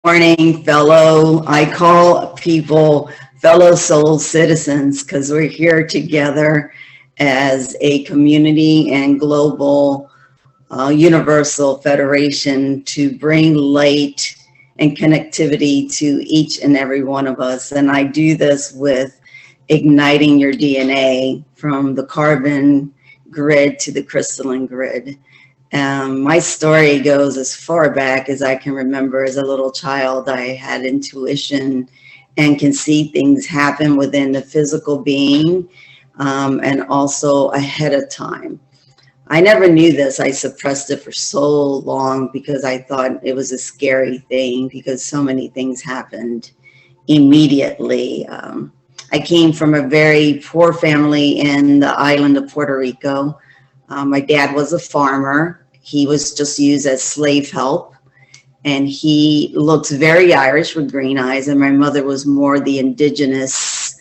Morning, I call people fellow soul citizens because we're here together as a community and global universal federation to bring light and connectivity to each and every one of us. And I do this with igniting your DNA from the carbon grid to the crystalline grid. My story goes as far back as I can remember. As a little child, I had intuition and can see things happen within the physical being, and also ahead of time. I never knew this. I suppressed it for so long because I thought it was a scary thing because so many things happened immediately. I came from a very poor family in the island of Puerto Rico. My dad was a farmer. He was just used as slave help. And he looks very Irish with green eyes. And my mother was more the indigenous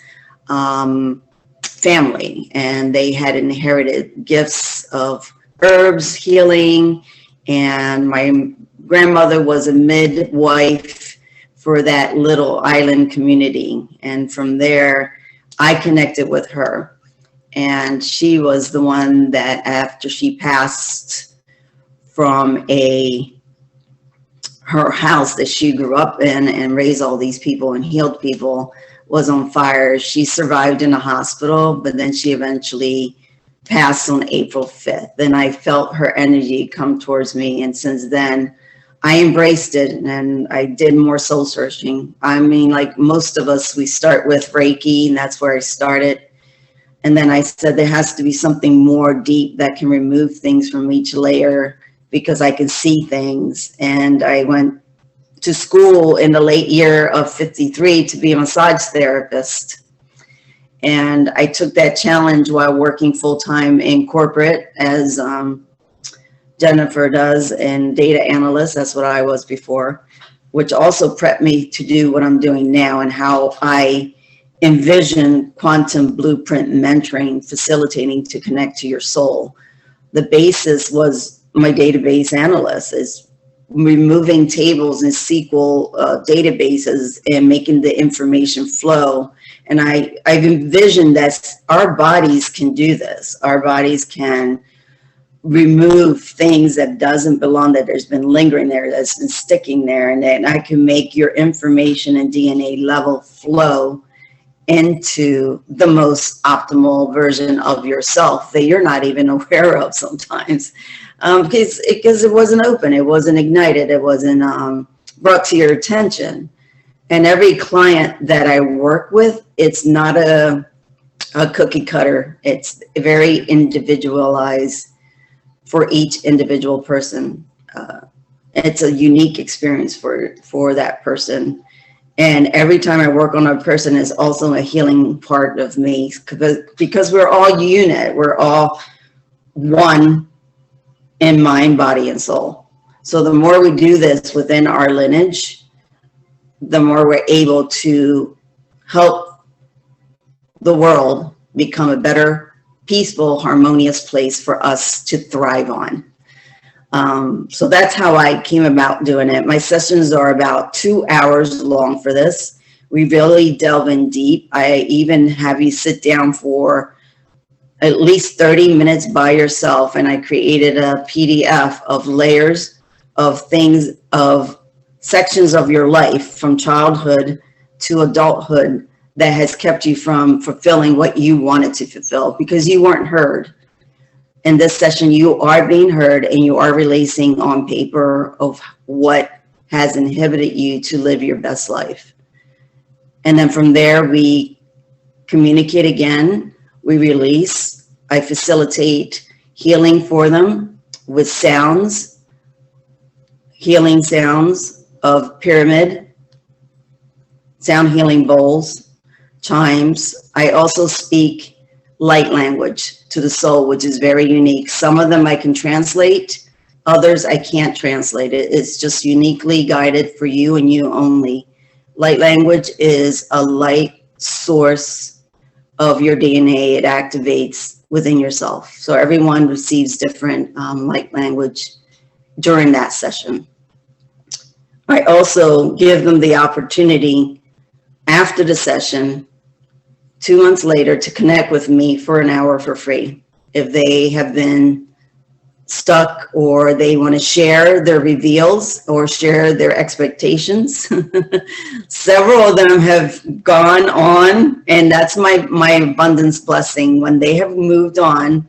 family. And they had inherited gifts of herbs, healing. And my grandmother was a midwife for that little island community. And from there, I connected with her. And she was the one that after she passed from her house that she grew up in and raised all these people and healed people was on fire. She survived in a hospital, but then she eventually passed on April 5th. And I felt her energy come towards me. And since then, I embraced it and I did more soul searching. I mean, like most of us, we start with Reiki, and that's where I started. And then I said, there has to be something more deep that can remove things from each layer because I can see things. And I went to school in the late year of 53 to be a massage therapist. And I took that challenge while working full-time in corporate as Jennifer does, and data analyst. That's what I was before, which also prepped me to do what I'm doing now and how I envision quantum blueprint mentoring, facilitating to connect to your soul. The basis was my database analyst is removing tables and SQL databases and making the information flow. And I've envisioned that our bodies can do this. Our bodies can remove things that doesn't belong, that there's been lingering there, that's been sticking there. And then I can make your information and DNA level flow into the most optimal version of yourself that you're not even aware of sometimes, because it wasn't open, it wasn't ignited, it wasn't brought to your attention. And every client that I work with, it's not a cookie cutter. It's very individualized for each individual person. It's a unique experience for that person. And every time I work on a person is also a healing part of me because we're all unit. We're all one in mind, body, and soul. So the more we do this within our lineage, the more we're able to help the world become a better, peaceful, harmonious place for us to thrive on. So that's how I came about doing it. My sessions are about 2 hours long for this. We really delve in deep. I even have you sit down for at least 30 minutes by yourself, and I created a PDF of layers of things, of sections of your life from childhood to adulthood that has kept you from fulfilling what you wanted to fulfill because you weren't heard. In this session, you are being heard and you are releasing on paper of what has inhibited you to live your best life. And then from there, we communicate again, we release, I facilitate healing for them with sounds, healing sounds of pyramid, sound healing bowls, chimes. I also speak light language to the soul, which is very unique. Some of them I can translate, others I can't translate it. It's just uniquely guided for you and you only. Light language is a light source of your DNA. It activates within yourself. So everyone receives different light language during that session. I also give them the opportunity after the session, 2 months later, to connect with me for an hour for free. If they have been stuck or they want to share their reveals or share their expectations. Several of them have gone on, and that's my abundance blessing, when they have moved on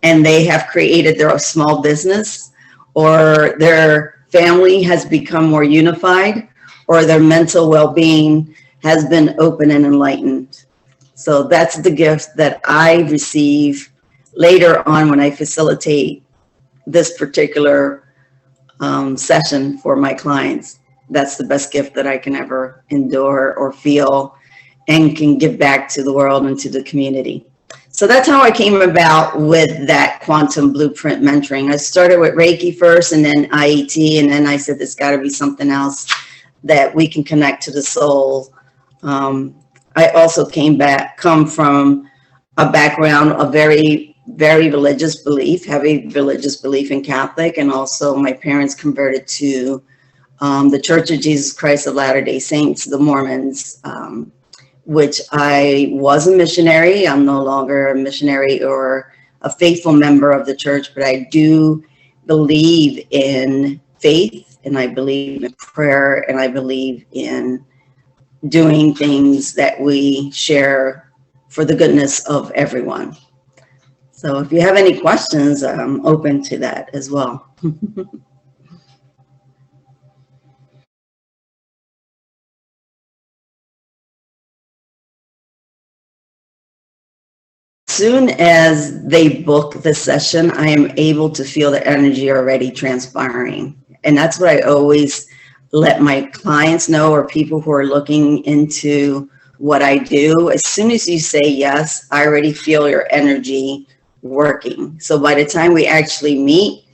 and they have created their small business, or their family has become more unified, or their mental well-being has been open and enlightened. So that's the gift that I receive later on when I facilitate this particular session for my clients. That's the best gift that I can ever endure or feel, and can give back to the world and to the community. So that's how I came about with that quantum blueprint mentoring. I started with Reiki first, and then IET, and then I said there's got to be something else that we can connect to the soul. I also come from a background of very religious belief, heavy religious belief in Catholic, and also my parents converted to the Church of Jesus Christ of Latter-day Saints, the Mormons, which I was a missionary. I'm no longer a missionary or a faithful member of the church, but I do believe in faith, and I believe in prayer, and I believe in doing things that we share for the goodness of everyone. So if you have any questions, I'm open to that as well. As soon as they book the session, I am able to feel the energy already transpiring. And that's what I always let my clients know, or people who are looking into what I do. As soon as you say yes, I already feel your energy working. So by the time we actually meet,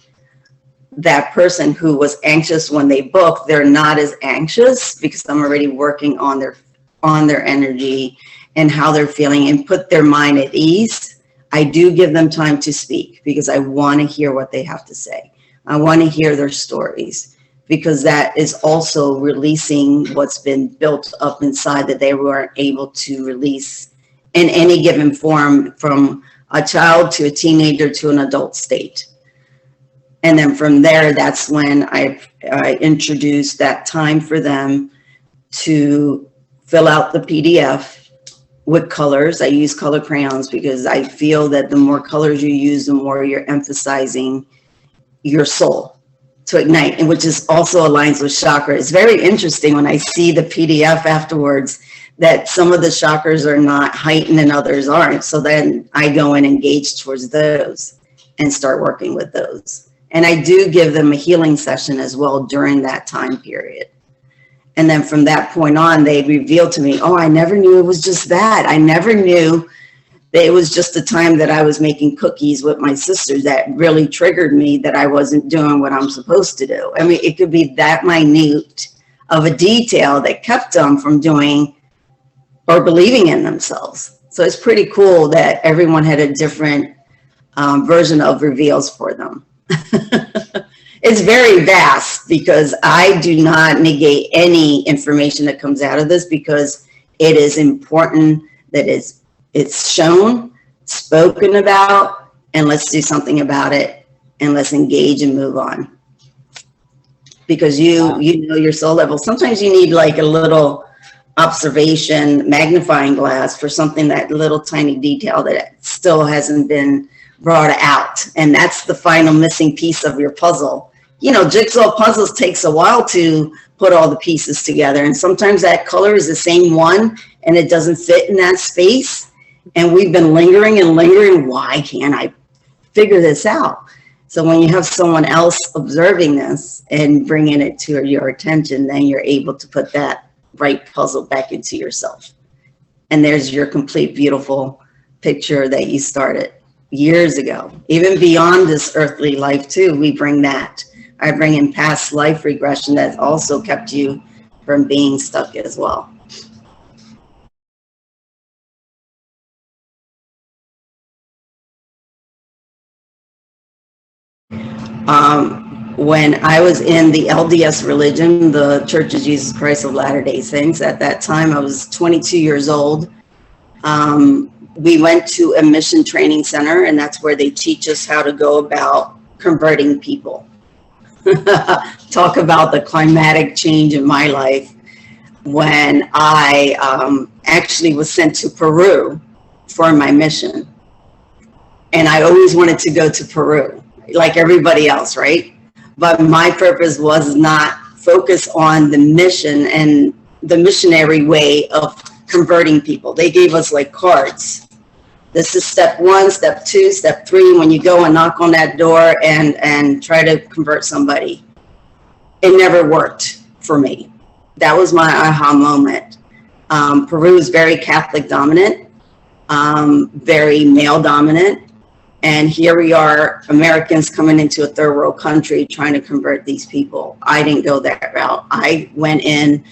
that person who was anxious when they booked, they're not as anxious, because I'm already working on their energy and how they're feeling, and put their mind at ease. I do give them time to speak, because I want to hear what they have to say. I want to hear their stories, because that is also releasing what's been built up inside that they weren't able to release in any given form, from a child to a teenager to an adult state. And then from there, that's when I introduce that time for them to fill out the PDF with colors. I use color crayons, because I feel that the more colors you use, the more you're emphasizing your soul to ignite, and which is also aligns with chakra. It's very interesting when I see the PDF afterwards that some of the chakras are not heightened and others aren't. So then I go and engage towards those and start working with those. And I do give them a healing session as well during that time period. And then from that point on, they reveal to me, oh, I never knew it was just that. I never knew that it was just the time that I was making cookies with my sisters that really triggered me, that I wasn't doing what I'm supposed to do. I mean, it could be that minute of a detail that kept them from doing or believing in themselves. So it's pretty cool that everyone had a different version of reveals for them. It's very vast, because I do not negate any information that comes out of this, because it is important that it's shown, spoken about, and let's do something about it, and let's engage and move on. Because you know your soul level. Sometimes you need like a little observation magnifying glass for something, that little tiny detail that still hasn't been brought out, and that's the final missing piece of your puzzle. You know, jigsaw puzzles takes a while to put all the pieces together, and sometimes that color is the same one and it doesn't fit in that space, and we've been lingering and lingering. Why can't I figure this out? So when you have someone else observing this and bringing it to your attention, then you're able to put that right puzzle back into yourself, and there's your complete beautiful picture that you started years ago. Even beyond this earthly life too, we bring that. I bring in past life regression that also kept you from being stuck as well. When I was in the LDS religion, the Church of Jesus Christ of Latter-day Saints, at that time I was 22 years old. We went to a mission training center, and that's where they teach us how to go about converting people. Talk about the climatic change in my life when I actually was sent to Peru for my mission. And I always wanted to go to Peru, like everybody else, right? But my purpose was not focused on the mission and the missionary way of converting people. They gave us like cards. This is step 1, step 2, step 3, when you go and knock on that door and try to convert somebody. It never worked for me. That was my aha moment. Peru is very Catholic dominant, very male dominant. And here we are, Americans coming into a third world country trying to convert these people. I didn't go that route. I went in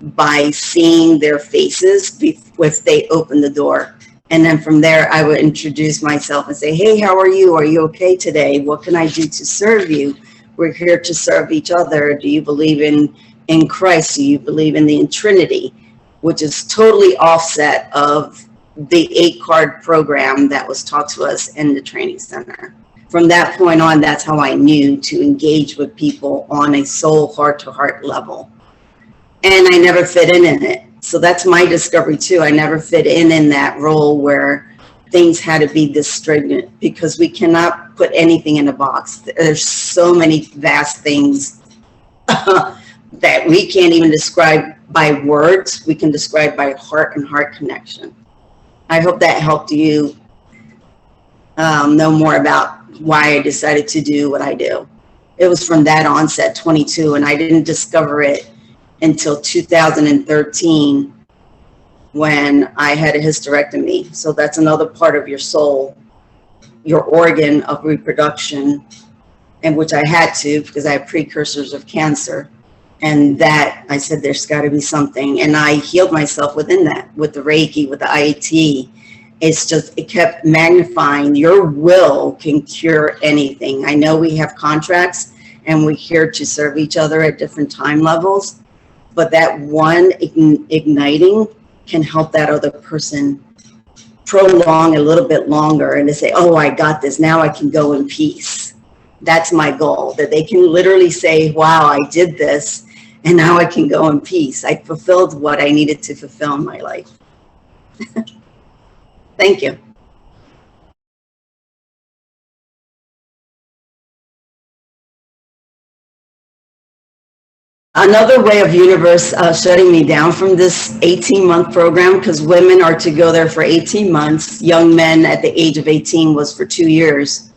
by seeing their faces if they opened the door. And then from there, I would introduce myself and say, hey, how are you? Are you okay today? What can I do to serve you? We're here to serve each other. Do you believe in Christ? Do you believe in the Trinity? Which is totally offset of the 8-card program that was taught to us in the training center. From that point on, that's how I knew to engage with people on a soul, heart-to-heart level. And I never fit in it. So that's my discovery too. I never fit in that role where things had to be this stringent, because we cannot put anything in a box. There's so many vast things that we can't even describe by words. We can describe by heart and heart connection. I hope that helped you know more about why I decided to do what I do. It was from that onset, 22, and I didn't discover it until 2013 when I had a hysterectomy. So that's another part of your soul, your organ of reproduction, and which I had to because I have precursors of cancer. And that I said, there's got to be something. And I healed myself within that, with the Reiki, with the IAT. It's just, it kept magnifying. Your will can cure anything. I know we have contracts and we're here to serve each other at different time levels, but that one igniting can help that other person prolong a little bit longer and to say, oh, I got this. Now I can go in peace. That's my goal, that they can literally say, wow, I did this, and now I can go in peace. I fulfilled what I needed to fulfill in my life. Thank you. Another way of universe shutting me down from this 18-month program, because women are to go there for 18 months. Young men at the age of 18 was for 2 years.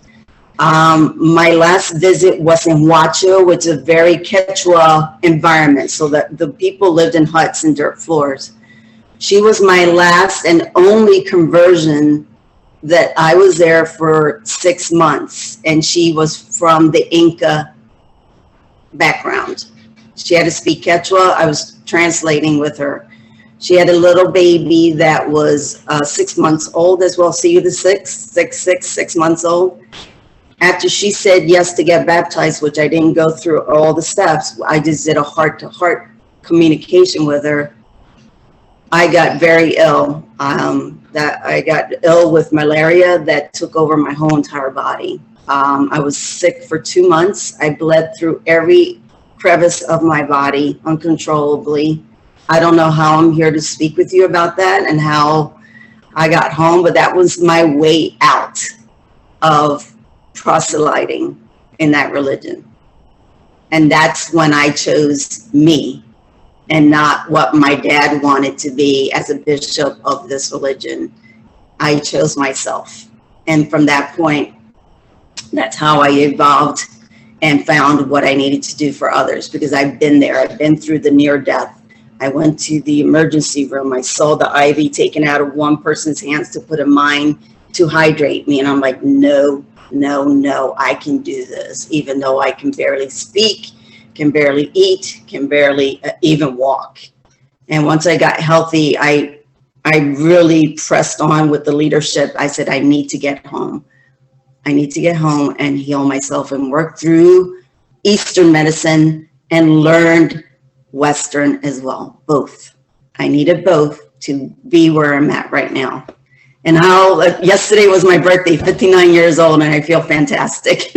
My last visit was in Huacho, which is a very Quechua environment, so that the people lived in huts and dirt floors. She was my last and only conversion that I was there for 6 months, and she was from the Inca background. She had to speak Quechua. I was translating with her. She had a little baby that was 6 months old as well. See the 6 months old. After she said yes to get baptized, which I didn't go through all the steps, I just did a heart-to-heart communication with her. I got very ill. I got ill with malaria that took over my whole entire body. I was sick for 2 months. I bled through every crevice of my body uncontrollably. I don't know how I'm here to speak with you about that and how I got home, but that was my way out of proselyting in that religion. And that's when I chose me and not what my dad wanted to be as a bishop of this religion. I chose myself. And from that point, that's how I evolved and found what I needed to do for others, because I've been there. I've been through the near death. I went to the emergency room. I saw the IV taken out of one person's hands to put in mine to hydrate me. And I'm like, no, I can do this, even though I can barely speak, can barely eat, can barely even walk. And once I got healthy, I really pressed on with the leadership. I said, I need to get home. I need to get home and heal myself and work through Eastern medicine and learned Western as well, both. I needed both to be where I'm at right now. And how yesterday was my birthday, 59 years old, and I feel fantastic.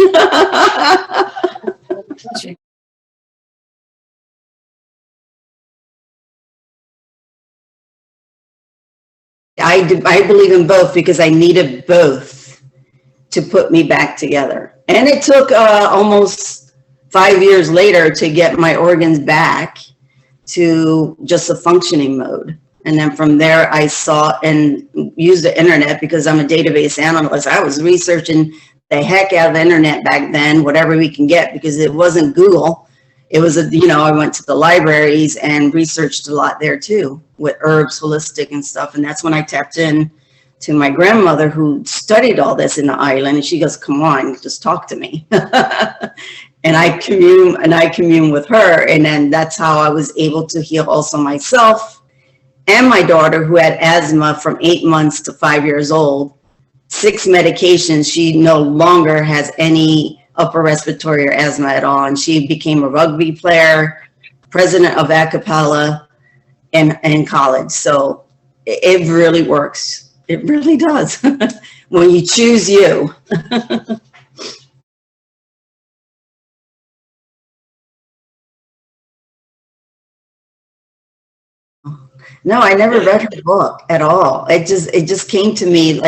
I believe in both because I needed both to put me back together. And it took almost 5 years later to get my organs back to just a functioning mode. And then from there, I saw and used the internet because I'm a database analyst. I was researching the heck out of the internet back then, whatever we can get, because it wasn't Google. It was, I went to the libraries and researched a lot there too, with herbs, holistic and stuff. And that's when I tapped in to my grandmother who studied all this in the island. And she goes, come on, just talk to me. And I commune with her. And then that's how I was able to heal also myself and my daughter, who had asthma from 8 months to 5 years old, 6 medications. She no longer has any upper respiratory or asthma at all. And she became a rugby player, president of a cappella in college. So it really works. It really does when you choose you. No, I never read her book at all. It just came to me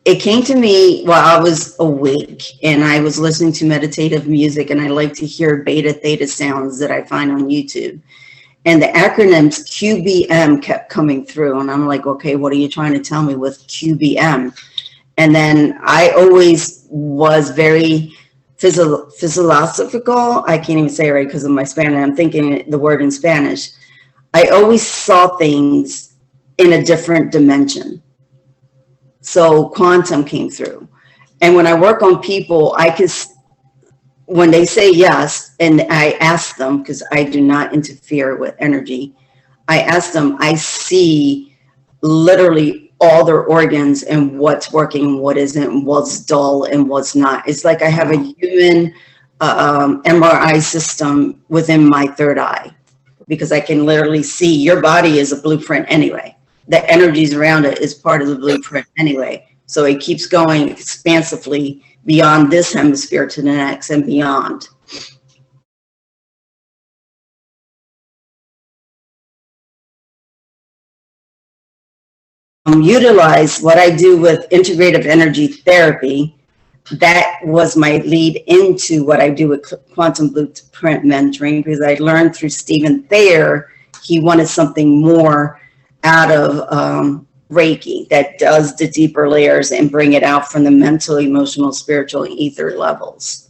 it came to me while I was awake and I was listening to meditative music, and I like to hear beta theta sounds that I find on YouTube. And the acronyms QBM kept coming through, and I'm like, okay, what are you trying to tell me with QBM? And then I always was very physiological. I can't even say it right because of my Spanish. I'm thinking the word in Spanish. I always saw things in a different dimension. So quantum came through. And when I work on people, when they say yes, and I ask them, because I do not interfere with energy, I ask them, I see literally all their organs and what's working, what isn't, what's dull and what's not. It's like I have a human MRI system within my third eye, because I can literally see your body is a blueprint anyway. The energies around it is part of the blueprint anyway. So it keeps going expansively beyond this hemisphere to the next and beyond. Utilize what I do with integrative energy therapy. That was my lead into what I do with quantum blueprint mentoring, because I learned through Stephen Thayer, he wanted something more out of Reiki that does the deeper layers and bring it out from the mental, emotional, spiritual, and ether levels.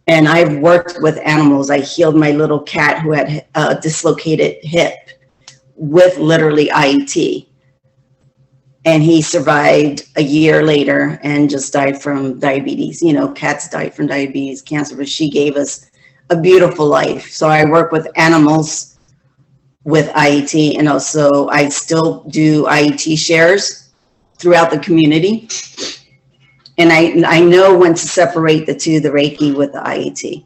And I've worked with animals. I healed my little cat who had a dislocated hip with literally IET. And he survived a year later and just died from diabetes. Cats die from diabetes, cancer, but she gave us a beautiful life. So I work with animals with IET, and also I still do IET shares throughout the community. And I know when to separate the two, the Reiki with the IET.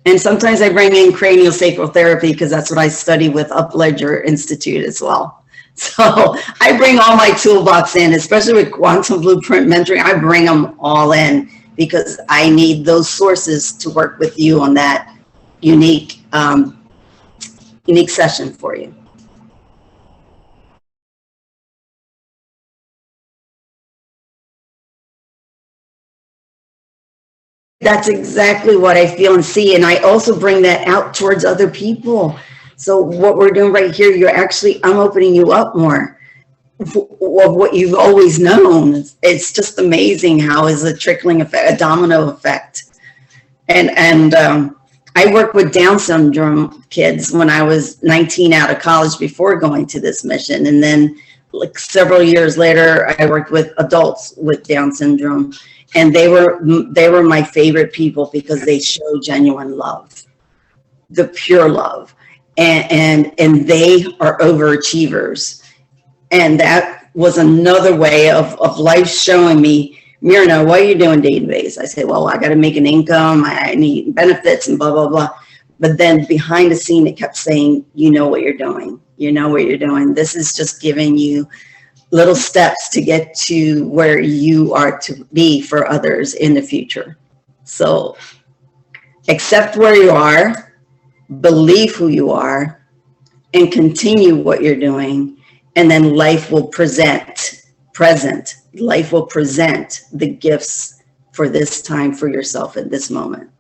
And sometimes I bring in craniosacral therapy because that's what I study with Upledger Institute as well. So I bring all my toolbox in, especially with quantum blueprint mentoring. I bring them all in because I need those sources to work with you on that unique session for you. That's exactly what I feel and see. And I also bring that out towards other people. So what we're doing right here, I'm opening you up more of what you've always known. It's just amazing how is a trickling effect, a domino effect. And I worked with Down syndrome kids when I was 19 out of college before going to this mission. And then like several years later, I worked with adults with Down syndrome. And they were my favorite people because they show genuine love, the pure love. And they are overachievers. And that was another way of life showing me Myrna, what are you doing database? I say, well, I got to make an income. I need benefits and blah, blah, blah. But then behind the scene, it kept saying, you know what you're doing. You know what you're doing. This is just giving you little steps to get to where you are to be for others in the future. So accept where you are, believe who you are, and continue what you're doing. And then life will life will present the gifts for this time for yourself at this moment.